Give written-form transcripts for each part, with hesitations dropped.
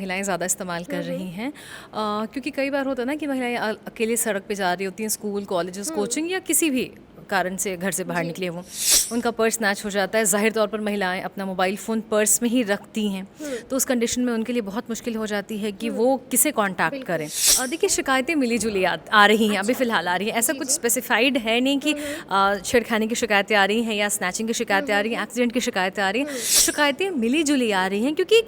महिलाएं ज़्यादा इस्तेमाल कर रही हैं क्योंकि कई बार होता है ना कि महिलाएं अकेले सड़क पे जा रही होती हैं, स्कूल कॉलेजेस कोचिंग या किसी भी कारण से घर से बाहर निकले वो उनका पर्स स्नैच हो जाता है। जाहिर तौर पर महिलाएं अपना मोबाइल फ़ोन पर्स में ही रखती हैं, तो उस कंडीशन में उनके लिए बहुत मुश्किल हो जाती है कि वो किसे कांटेक्ट करें। और देखिए, शिकायतें मिली जुली आ रही हैं, अभी फ़िलहाल आ रही हैं। ऐसा कुछ स्पेसिफाइड है नहीं कि छेड़खानी की शिकायतें आ रही हैं या स्नैचिंग की शिकायतें आ रही हैं, एक्सीडेंट की शिकायतें आ रही हैं। शिकायतें मिली जुली आ रही हैं क्योंकि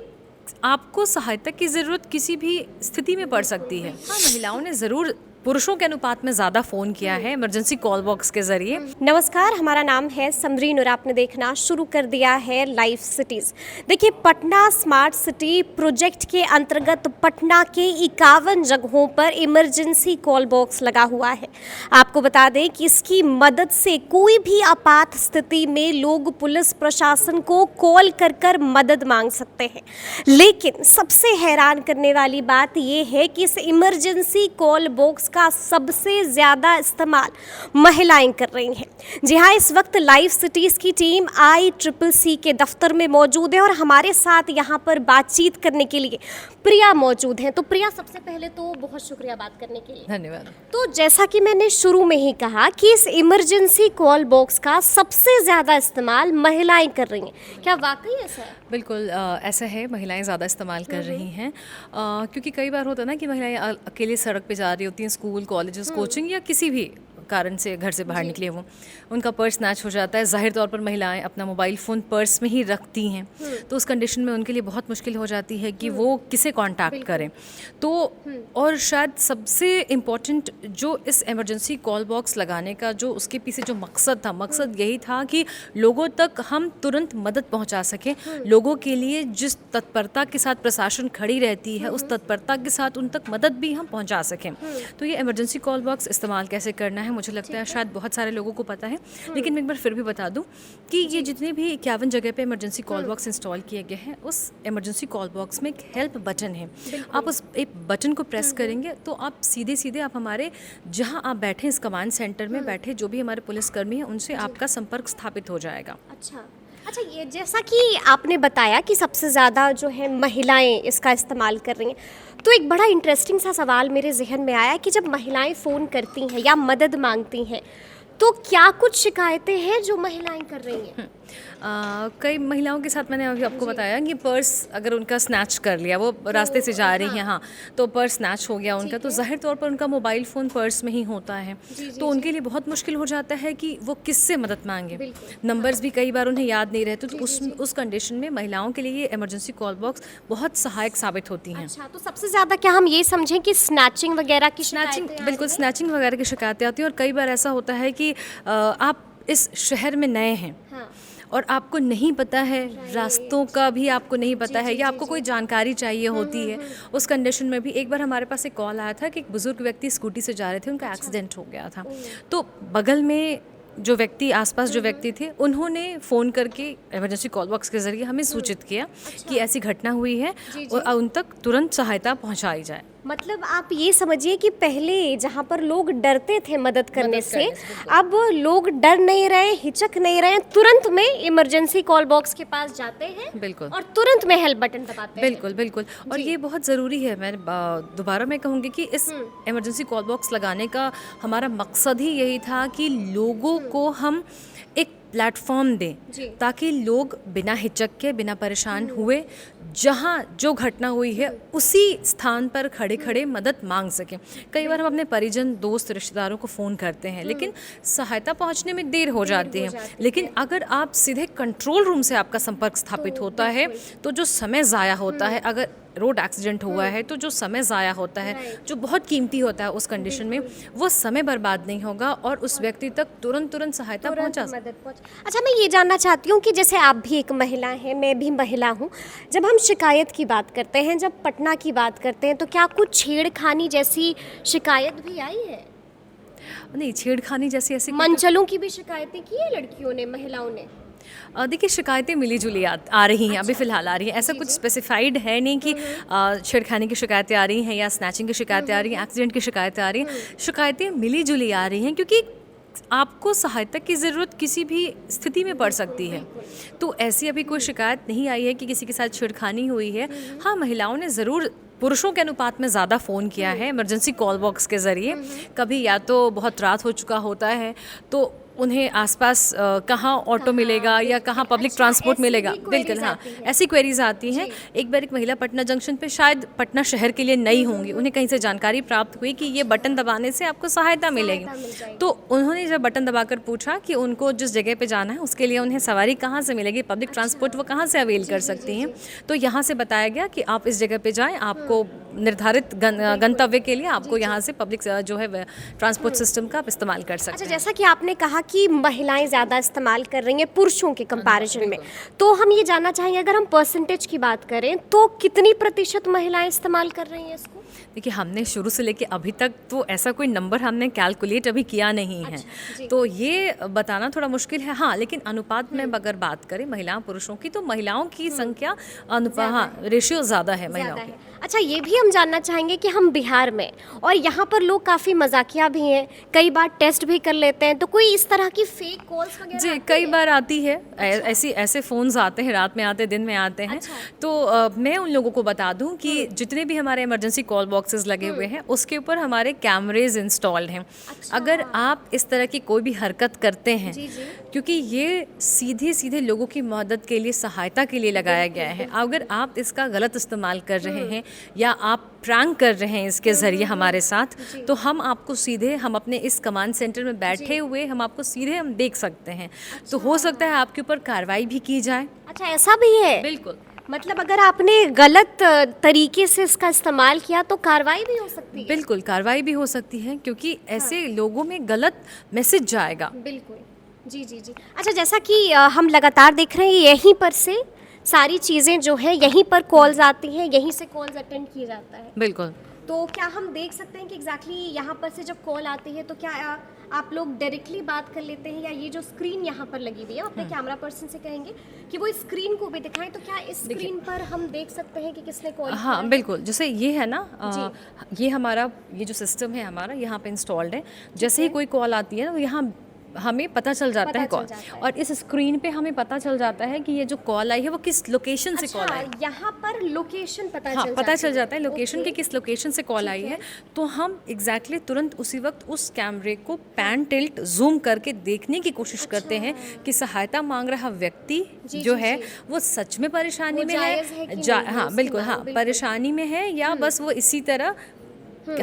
आपको सहायता की ज़रूरत किसी भी स्थिति में पड़ सकती है। हाँ, महिलाओं ने ज़रूर पुरुषों के अनुपात में ज़्यादा फ़ोन किया है इमरजेंसी कॉल बॉक्स के ज़रिए। नमस्कार, हमारा नाम है समरीन और आपने देखना शुरू कर दिया है लाइफ सिटीज़। देखिए, पटना स्मार्ट सिटी प्रोजेक्ट के अंतर्गत पटना के 51 जगहों पर इमरजेंसी कॉल बॉक्स लगा हुआ है। आपको बता दें कि इसकी मदद से कोई भी आपात स्थिति में लोग पुलिस प्रशासन को कॉल कर मदद मांग सकते हैं। लेकिन सबसे हैरान करने वाली बात यह है कि इस इमरजेंसी कॉल बॉक्स का सबसे ज़्यादा इस्तेमाल महिलाएं कर रही हैं। जी हाँ, इस वक्त लाइव सिटीज़ की टीम ICCC के दफ्तर में मौजूद है और हमारे साथ यहाँ पर बातचीत करने के लिए प्रिया मौजूद हैं। तो प्रिया, सबसे पहले तो बहुत शुक्रिया बात करने के लिए। धन्यवाद। तो जैसा कि मैंने शुरू में ही कहा कि इस इमरजेंसी कॉल बॉक्स का सबसे ज़्यादा इस्तेमाल महिलाएं कर रही हैं, क्या वाकई ऐसा है? बिल्कुल ऐसा है, महिलाएं ज़्यादा इस्तेमाल कर रही हैं क्योंकि कई बार होता है ना कि महिलाएं अकेले सड़क पे जा रही होती हैं, स्कूल कॉलेजेस कोचिंग या किसी भी कारण से घर से बाहर निकले वो उनका पर्स स्नैच हो जाता है। जाहिर तौर पर महिलाएं अपना मोबाइल फ़ोन पर्स में ही रखती हैं, तो उस कंडीशन में उनके लिए बहुत मुश्किल हो जाती है कि वो किसे कांटेक्ट करें। तो और शायद सबसे इम्पॉर्टेंट जो इस इमरजेंसी कॉल बॉक्स लगाने का जो उसके पीछे जो मकसद यही था कि लोगों तक हम तुरंत मदद पहुंचा सकें। लोगों के लिए जिस तत्परता के साथ प्रशासन खड़ी रहती है, उस तत्परता के साथ उन तक मदद भी हम पहुंचा सकें। तो ये इमरजेंसी कॉल बॉक्स इस्तेमाल कैसे करना है, मुझे लगता है शायद बहुत सारे लोगों को पता है, लेकिन मैं एक बार फिर भी बता दूं कि ये जितने भी 51 जगह पे इमरजेंसी कॉल बॉक्स इंस्टॉल किए गए हैं, उस इमरजेंसी कॉल बॉक्स में एक हेल्प बटन है। आप उस एक बटन को प्रेस करेंगे तो आप सीधे आप हमारे जहां आप बैठे इस कमांड सेंटर में बैठे जो भी हमारे पुलिसकर्मी हैं उनसे आपका संपर्क स्थापित हो जाएगा। अच्छा, ये जैसा कि आपने बताया कि सबसे ज़्यादा जो है महिलाएं इसका इस्तेमाल कर रही हैं, तो एक बड़ा इंटरेस्टिंग सा सवाल मेरे जहन में आया कि जब महिलाएं फ़ोन करती हैं या मदद मांगती हैं, तो क्या कुछ शिकायतें हैं जो महिलाएं कर रही हैं? कई महिलाओं के साथ मैंने अभी आपको बताया कि पर्स अगर उनका स्नैच कर लिया, वो रास्ते से जा रही हैं, हाँ, तो पर्स स्नैच हो गया उनका, तो जाहिर तौर पर उनका मोबाइल फ़ोन पर्स में ही होता है। तो उनके लिए बहुत मुश्किल हो जाता है कि वो किससे मदद मांगे। नंबर्स भी कई बार उन्हें याद नहीं रहते, तो उस कंडीशन में महिलाओं के लिए ये इमरजेंसी कॉल बॉक्स बहुत सहायक साबित होती हैं। अच्छा, तो सबसे ज़्यादा क्या हम ये समझें कि स्नैचिंग वगैरह की बिल्कुल स्नैचिंग वगैरह की शिकायतें आती हैं। और कई बार ऐसा होता है कि आप इस शहर में नए हैं और आपको नहीं पता है, रास्तों का भी आपको नहीं पता है, या आपको कोई जानकारी चाहिए होती है। उस कंडीशन में भी एक बार हमारे पास एक कॉल आया था कि एक बुजुर्ग व्यक्ति स्कूटी से जा रहे थे, उनका एक्सीडेंट हो गया था। तो बगल में जो व्यक्ति, आसपास जो व्यक्ति थे, उन्होंने फ़ोन करके इमरजेंसी कॉल बॉक्स के ज़रिए हमें सूचित किया कि ऐसी घटना हुई है और उन तक तुरंत सहायता पहुंचाई जाए। मतलब आप ये समझिए कि पहले जहाँ पर लोग डरते थे मदद करने से, अब लोग डर नहीं रहे, हिचक नहीं रहे, तुरंत में इमरजेंसी कॉल बॉक्स के पास जाते हैं। बिल्कुल। और तुरंत में हेल्प बटन दबाते हैं। बिल्कुल। और ये बहुत ज़रूरी है। मैं दोबारा मैं कहूँगी कि इस इमरजेंसी कॉल बॉक्स लगाने का हमारा मकसद ही यही था कि लोगों को हम एक प्लेटफॉर्म दें ताकि लोग बिना हिचक के, बिना परेशान हुए, जहाँ जो घटना हुई है उसी स्थान पर खड़े खड़े मदद मांग सकें। कई बार हम अपने परिजन, दोस्त, रिश्तेदारों को फ़ोन करते हैं, लेकिन सहायता पहुँचने में देर हो जाती है। लेकिन अगर आप सीधे कंट्रोल रूम से आपका संपर्क स्थापित होता है, तो जो समय ज़ाया होता है, अगर रोड एक्सीडेंट हुआ है तो जो समय ज़ाया होता है, जो बहुत कीमती होता है, उस कंडीशन में वो समय बर्बाद नहीं होगा और उस व्यक्ति तक तुरंत सहायता पहुंचा। अच्छा, मैं ये जानना चाहती हूँ कि जैसे आप भी एक महिला हैं, मैं भी महिला हूँ, जब हम शिकायत की बात करते हैं, जब पटना की बात करते हैं, तो क्या कुछ छेड़खानी जैसी शिकायत भी आई है? नहीं, छेड़खानी जैसी ऐसी मनचलों की भी शिकायतें की है लड़कियों ने, महिलाओं ने? देखिए, शिकायतें मिली जुली आ रही हैं, अभी फ़िलहाल आ रही हैं। ऐसा कुछ स्पेसिफाइड है नहीं कि छेड़खानी की शिकायतें आ रही हैं या स्नैचिंग की शिकायतें आ रही हैं, एक्सीडेंट की शिकायतें आ रही हैं। शिकायतें मिली जुली आ रही हैं क्योंकि आपको सहायता की ज़रूरत किसी भी स्थिति में पड़ सकती है। तो ऐसी अभी कोई शिकायत नहीं आई है कि किसी के साथ छेड़खानी हुई है। हाँ, महिलाओं ने ज़रूर पुरुषों के अनुपात में ज़्यादा फ़ोन किया है इमरजेंसी कॉल बॉक्स के ज़रिए। कभी या तो बहुत रात हो चुका होता है तो उन्हें आसपास कहाँ ऑटो मिलेगा या कहाँ पब्लिक ट्रांसपोर्ट ऐसी मिलेगा, भी बिल्कुल queries हाँ, आती हैं। ऐसी क्वेरीज आती हैं। एक बार एक महिला पटना जंक्शन पे, शायद पटना शहर के लिए नई होंगी, उन्हें कहीं से जानकारी प्राप्त हुई कि ये बटन दबाने से आपको सहायता मिल मिलेगी। जाएगी। तो उन्होंने जब बटन दबाकर पूछा कि उनको जिस जगह पे जाना है उसके लिए उन्हें सवारी कहाँ से मिलेगी, पब्लिक ट्रांसपोर्ट वो कहाँ से अवेल कर सकती हैं, तो यहाँ से बताया गया कि आप इस जगह पे जाएं, आपको निर्धारित गंतव्य के लिए आपको यहाँ से पब्लिक जो है ट्रांसपोर्ट सिस्टम का आप इस्तेमाल कर सकते अच्छा, हैं। जैसा कि आपने कहा कि महिलाएं ज़्यादा इस्तेमाल कर रही हैं पुरुषों के कंपैरिजन में, तो हम ये जानना चाहेंगे, अगर हम परसेंटेज की बात करें तो कितनी प्रतिशत महिलाएं इस्तेमाल कर रही हैं इसको? देखिए, हमने शुरू से लेके अभी तक तो ऐसा कोई नंबर हमने कैलकुलेट अभी किया नहीं है, जी। तो ये बताना थोड़ा मुश्किल है। हाँ, लेकिन अनुपात में अगर बात करें महिलाओं पुरुषों की, तो महिलाओं की संख्या हाँ, रेशियो ज़्यादा है महिलाओं ज़्यादा की। है। अच्छा, ये भी हम जानना चाहेंगे कि हम बिहार में, और यहाँ पर लोग काफ़ी मजाकिया भी हैं, कई बार टेस्ट भी कर लेते हैं, तो कोई इस तरह की फेक कॉल्स वगैरह जी, आती कई है? बार आती है। ऐसे फ़ोन्स आते हैं, रात में आते हैं, दिन में आते हैं। तो मैं उन लोगों को बता दूं कि जितने भी हमारे इमरजेंसी कॉल बॉक्सेस लगे हुए हैं उसके ऊपर हमारे कैमरेज इंस्टॉल्ड हैं। अगर आप इस तरह की कोई भी हरकत करते हैं, जी, जी। क्योंकि ये सीधे सीधे लोगों की मदद के लिए, सहायता के लिए लगाया गया है, अगर आप इसका गलत इस्तेमाल कर रहे हैं या आप प्रैंक कर रहे हैं इसके ज़रिए हमारे साथ, तो हम आपको सीधे, हम अपने इस कमांड सेंटर में बैठे हुए हम आपको सीधे हम देख सकते हैं। तो हो सकता है आपके ऊपर कार्रवाई भी की जाए। अच्छा, ऐसा भी है? बिल्कुल मतलब अगर आपने गलत तरीके से इसका इस्तेमाल किया तो कार्रवाई भी हो सकती है? बिल्कुल कार्रवाई भी हो सकती है, क्योंकि ऐसे लोगों में गलत मैसेज जाएगा। बिल्कुल। जी, जी, जी। अच्छा, जैसा कि हम लगातार देख रहे हैं, यहीं पर से सारी चीज़ें जो है, यहीं पर कॉल्स आती हैं, यहीं से कॉल्स अटेंड किया जाता है। बिल्कुल। तो क्या हम देख सकते हैं कि एग्जैक्टली यहाँ पर से जब कॉल आती है तो क्या आप लोग डायरेक्टली बात कर लेते हैं, या ये जो स्क्रीन यहाँ पर लगी हुई है, अपने कैमरा पर्सन से कहेंगे कि वो स्क्रीन को भी दिखाएं, तो क्या इस स्क्रीन पर हम देख सकते हैं कि किसने कॉल किया हाँ, है? बिल्कुल। जैसे ये है ना, ये हमारा, ये जो सिस्टम है हमारा यहाँ पे इंस्टॉल्ड है। जैसे ही कोई कॉल आती है ना, वो यहाँ हमें पता चल जाता है कॉल, और इस स्क्रीन पे हमें पता चल जाता है कि ये जो कॉल आई है वो किस लोकेशन से कॉल आई। यहाँ पर लोकेशन पता हाँ, चल पता जाती चल जाता है लोकेशन ओके। के किस लोकेशन से कॉल आई है। तो हम एग्जैक्टली तुरंत उसी वक्त उस कैमरे को पैन टिल्ट जूम करके देखने की कोशिश करते हैं कि सहायता मांग रहा व्यक्ति जो है वो सच में परेशानी में जायज़ है कि है, नहीं, हाँ उसकी बिल्कुल, मांग, हाँ बिल्कुल। परेशानी में है, या बस वो इसी तरह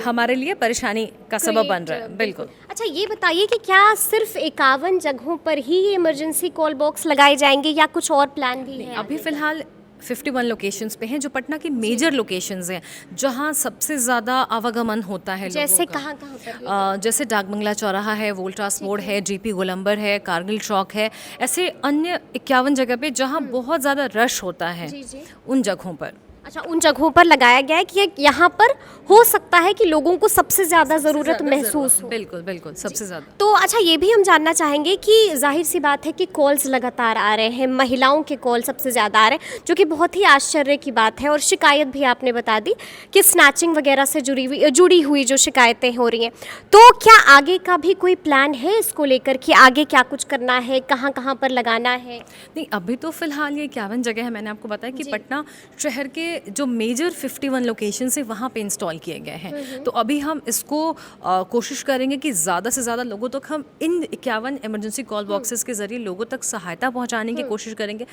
हमारे लिए परेशानी का सबब बन रहा है। बिल्कुल। अच्छा, ये बताइए कि क्या सिर्फ 51 जगहों पर ही ये इमरजेंसी कॉल बॉक्स लगाए जाएंगे, या कुछ और प्लान भी है? अभी फ़िलहाल 51 लोकेशंस पे हैं, जो पटना की मेजर लोकेशंस हैं, जहां सबसे ज़्यादा आवागमन होता है जैसे लोगों का। कहाँ पर? जैसे डाकबंगला चौराहा है, वोल्टास मोड़ है, जीपी गोलंबर है, कारगिल चौक है, ऐसे अन्य 51 जगह पे जहां बहुत ज़्यादा रश होता है, जी, जी। उन जगहों पर। अच्छा, उन जगहों पर लगाया गया है कि यहाँ पर हो सकता है कि लोगों को सबसे ज़्यादा ज़रूरत महसूस हो। बिल्कुल बिल्कुल, सबसे ज़्यादा। तो अच्छा, ये भी हम जानना चाहेंगे कि जाहिर सी बात है कि कॉल्स लगातार आ रहे हैं, महिलाओं के कॉल सबसे ज़्यादा आ रहे हैं, जो कि बहुत ही आश्चर्य की बात है, और शिकायत भी आपने बता दी कि स्नैचिंग वगैरह से जुड़ी हुई जो शिकायतें हो रही हैं। तो क्या आगे का भी कोई प्लान है इसको लेकर कि आगे क्या कुछ करना है, कहाँ कहाँ पर लगाना है? नहीं, अभी तो फिलहाल ये 51 जगह है, मैंने आपको बताया कि पटना शहर के जो मेजर 51 लोकेशन है वहाँ पे इंस्टॉल किए गए हैं। तो अभी हम इसको कोशिश करेंगे कि ज़्यादा से ज़्यादा लोगों तक हम इन 51 इमरजेंसी कॉल बॉक्सेस के ज़रिए लोगों तक सहायता पहुँचाने की कोशिश करेंगे,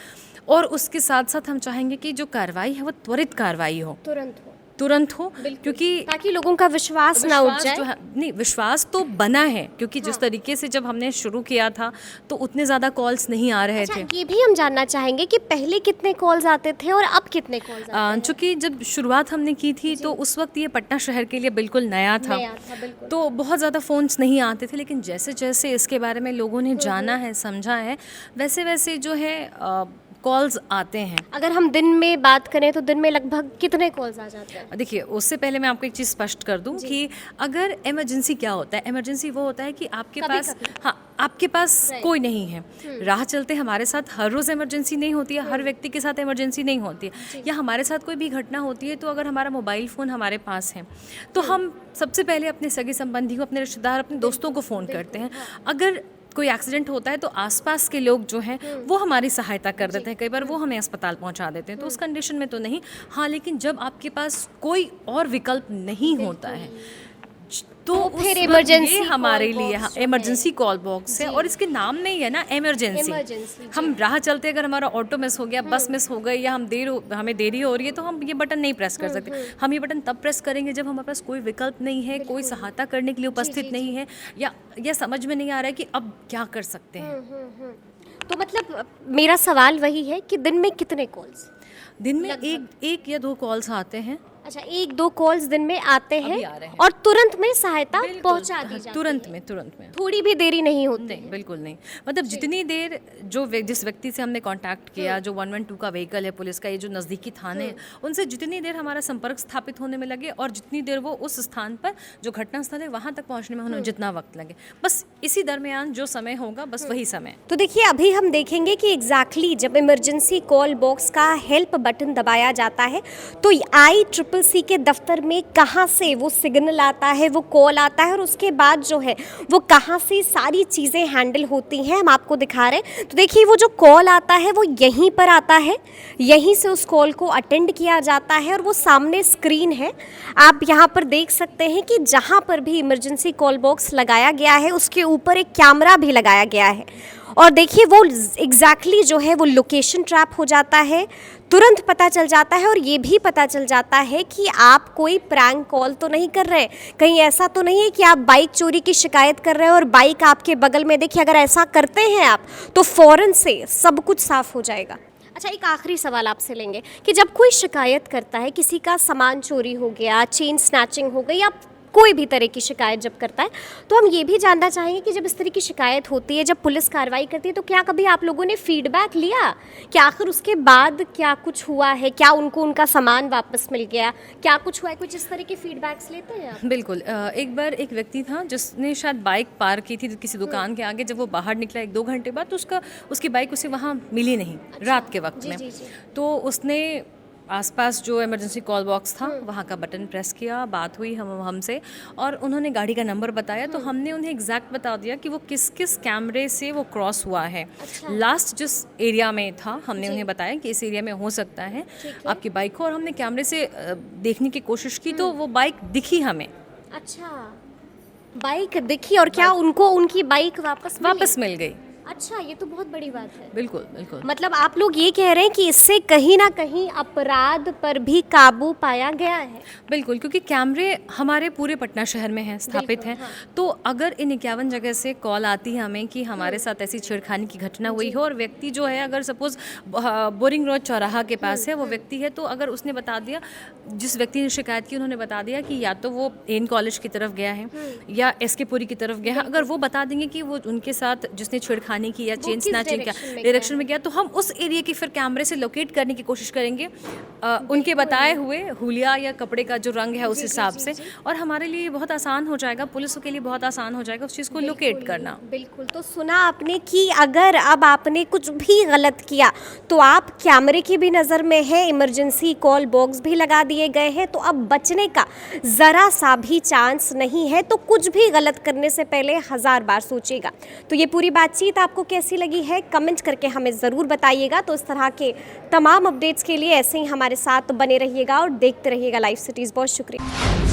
और उसके साथ साथ हम चाहेंगे कि जो कार्रवाई है वो त्वरित कार्रवाई हो, तुरंत हो, क्योंकि ताकि लोगों का विश्वास ना उठ विश्वास जाए। जो है, नहीं, विश्वास तो बना है, क्योंकि जिस तरीके से जब हमने शुरू किया था तो उतने ज़्यादा कॉल्स नहीं आ रहे थे। ये भी हम जानना चाहेंगे कि पहले कितने कॉल्स आते थे और अब कितने कॉल्स आते हैं? चूँकि जब शुरुआत हमने की थी तो उस वक्त ये पटना शहर के लिए बिल्कुल नया था, बिल्कुल। तो बहुत ज़्यादा फ़ोन्स नहीं आते थे। लेकिन जैसे जैसे इसके बारे में लोगों ने जाना है, समझा है, वैसे वैसे जो है कॉल्स आते हैं। अगर हम दिन में बात करें तो दिन में लगभग कितने कॉल्स आ जाते हैं? देखिए, उससे पहले मैं आपको एक चीज़ स्पष्ट कर दूं कि अगर इमरजेंसी क्या होता है, इमरजेंसी वो होता है कि आपके पास आपके पास कोई नहीं है। राह चलते हमारे साथ हर रोज़ इमरजेंसी नहीं होती है, हर व्यक्ति के साथ इमरजेंसी नहीं होती है, या हमारे साथ कोई भी घटना होती है तो अगर हमारा मोबाइल फ़ोन हमारे पास है तो हम सबसे पहले अपने सगे संबंधी को, अपने रिश्तेदार, अपने दोस्तों को फ़ोन करते हैं। अगर कोई एक्सीडेंट होता है तो आसपास के लोग जो हैं वो हमारी सहायता कर देते हैं, कई बार वो हमें अस्पताल पहुंचा देते हैं। तो उस कंडीशन में तो नहीं, हाँ, लेकिन जब आपके पास कोई और विकल्प नहीं होता है तो फिर उस इमरजेंसी ये हमारे कॉल लिए बॉक्स इमरजेंसी कॉल बॉक्स है, और इसके नाम में ही है ना इमरजेंसी। हम राह चलते अगर हमारा ऑटो मिस हो गया, बस मिस हो गई, या हमें देरी हो रही है तो हम ये बटन नहीं प्रेस कर सकते। हम ये बटन तब प्रेस करेंगे जब हमारे पास कोई विकल्प नहीं है, कोई सहायता करने के लिए उपस्थित नहीं है, या समझ में नहीं आ रहा है कि अब क्या कर सकते हैं। तो मतलब मेरा सवाल वही है कि दिन में कितने कॉल्स? दिन में एक या 2 कॉल्स आते हैं। अच्छा, 1-2 कॉल्स दिन में आते हैं आ रहे हैं। और तुरंत में सहायता पहुंचा दी जाती है। तुरंत में थोड़ी भी देरी नहीं होती। नहीं, बिल्कुल नहीं। मतलब जितनी देर जिस व्यक्ति से हमने कांटेक्ट किया, जो 112 का व्हीकल है पुलिस का, ये जो नज़दीकी थाने हैं, उनसे जितनी देर हमारा संपर्क स्थापित होने में लगे और जितनी देर वो उस स्थान पर जो घटना स्थल है वहाँ तक पहुँचने में उन्हें जितना वक्त लगे, बस इसी दरमियान जो समय होगा बस वही समय। तो देखिए, अभी हम देखेंगे कि एग्जैक्टली जब इमरजेंसी कॉल बॉक्स का हेल्प बटन दबाया जाता है तो ICCC के दफ्तर में कहाँ से वो सिग्नल आता है, वो कॉल आता है, और उसके बाद जो है वो कहाँ से सारी चीज़ें हैंडल होती हैं हम आपको दिखा रहे हैं। तो देखिए, वो जो कॉल आता है वो यहीं पर आता है, यहीं से उस कॉल को अटेंड किया जाता है, और वो सामने स्क्रीन है, आप यहाँ पर देख सकते हैं कि जहाँ पर भी इमरजेंसी कॉल बॉक्स लगाया गया है उसके ऊपर एक कैमरा भी लगाया गया है। और देखिए, वो एग्जैक्टली जो है वो लोकेशन ट्रैप हो जाता है, तुरंत पता चल जाता है, और ये भी पता चल जाता है कि आप कोई प्रैंक कॉल तो नहीं कर रहे, कहीं ऐसा तो नहीं है कि आप बाइक चोरी की शिकायत कर रहे हो और बाइक आपके बगल में। देखिए, अगर ऐसा करते हैं आप तो फ़ौरन से सब कुछ साफ हो जाएगा। अच्छा, एक आखिरी सवाल आपसे लेंगे कि जब कोई शिकायत करता है, किसी का सामान चोरी हो गया, चेन स्नैचिंग हो गई, या कोई भी तरह की शिकायत जब करता है, तो हम ये भी जानना चाहेंगे कि जब इस तरह की शिकायत होती है, जब पुलिस कार्रवाई करती है, तो क्या कभी आप लोगों ने फीडबैक लिया कि आखिर उसके बाद क्या कुछ हुआ है, क्या उनको उनका सामान वापस मिल गया, क्या कुछ हुआ है? कुछ इस तरह के फीडबैक्स लेते हैं आप? बिल्कुल। एक बार एक व्यक्ति था जिसने शायद बाइक पार्क की थी किसी दुकान के आगे। जब वो बाहर निकला 1-2 घंटे बाद तो उसकी बाइक उसे वहाँ मिली नहीं। रात के वक्त में। तो उसने आसपास जो इमरजेंसी कॉल बॉक्स था वहाँ का बटन प्रेस किया, बात हुई हमसे, और उन्होंने गाड़ी का नंबर बताया। तो हमने उन्हें एग्जैक्ट बता दिया कि वो किस किस कैमरे से वो क्रॉस हुआ है। लास्ट जिस एरिया में था हमने उन्हें बताया कि इस एरिया में हो सकता है आपकी बाइक हो, और हमने कैमरे से देखने की कोशिश की तो वो बाइक दिखी हमें। अच्छा, बाइक दिखी, और क्या उनको उनकी बाइक वापस मिल गई। अच्छा, ये तो बहुत बड़ी बात है। बिल्कुल बिल्कुल। मतलब आप लोग ये कह रहे हैं कि इससे कहीं ना कहीं अपराध पर भी काबू पाया गया है। बिल्कुल, क्योंकि कैमरे हमारे पूरे पटना शहर में हैं, स्थापित हैं। तो अगर इन 51 जगह से कॉल आती है हमें कि हमारे साथ ऐसी छेड़खानी की घटना हुई हो, और व्यक्ति जो है अगर सपोज बोरिंग रोड चौराहा के पास है वो व्यक्ति है, तो अगर उसने बता दिया, जिस व्यक्ति ने शिकायत की उन्होंने बता दिया कि या तो वो एन कॉलेज की तरफ गया है या SK पुरी की तरफ गया है, अगर वो बता देंगे कि वो उनके साथ जिसने छेड़खानी की या चेन स्नैचिंग का डायरेक्शन में गया, तो हम उस एरिया की फिर कैमरे से लोकेट करने की कोशिश करेंगे उनके बताए हुए हुलिया या कपड़े का जो रंग है उस हिसाब से, और हमारे लिए बहुत आसान हो जाएगा, पुलिसों के लिए बहुत आसान हो जाएगा उस चीज़ को लोकेट करना। बिल्कुल। तो सुना आपने कि अगर अब आपने कुछ भी गलत किया तो आप कैमरे की भी नज़र में है, इमरजेंसी कॉल बॉक्स भी लगा दिए गए हैं, तो अब बचने का ज़रा सा भी चांस नहीं है। तो कुछ भी गलत करने से पहले 1000 बार सोचिएगा। तो ये पूरी बातचीत आपको कैसी लगी है कमेंट करके हमें ज़रूर बताइएगा। तो इस तरह के तमाम अपडेट्स के लिए ऐसे ही हमारे साथ बने रहिएगा और देखते रहिएगा लाइव सिटीज़। बहुत शुक्रिया।